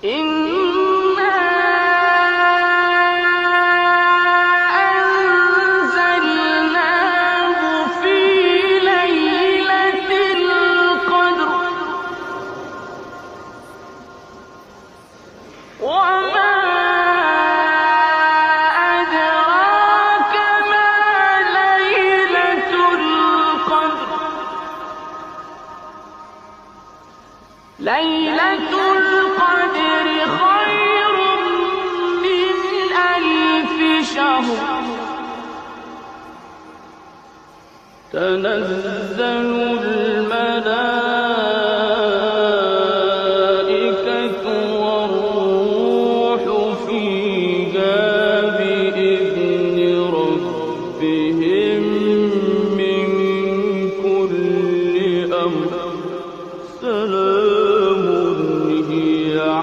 إنا أنزلناه في ليلة القدر وما أدراك ما ليلة القدر ليلة القدر خير من 1000 شهر تنزل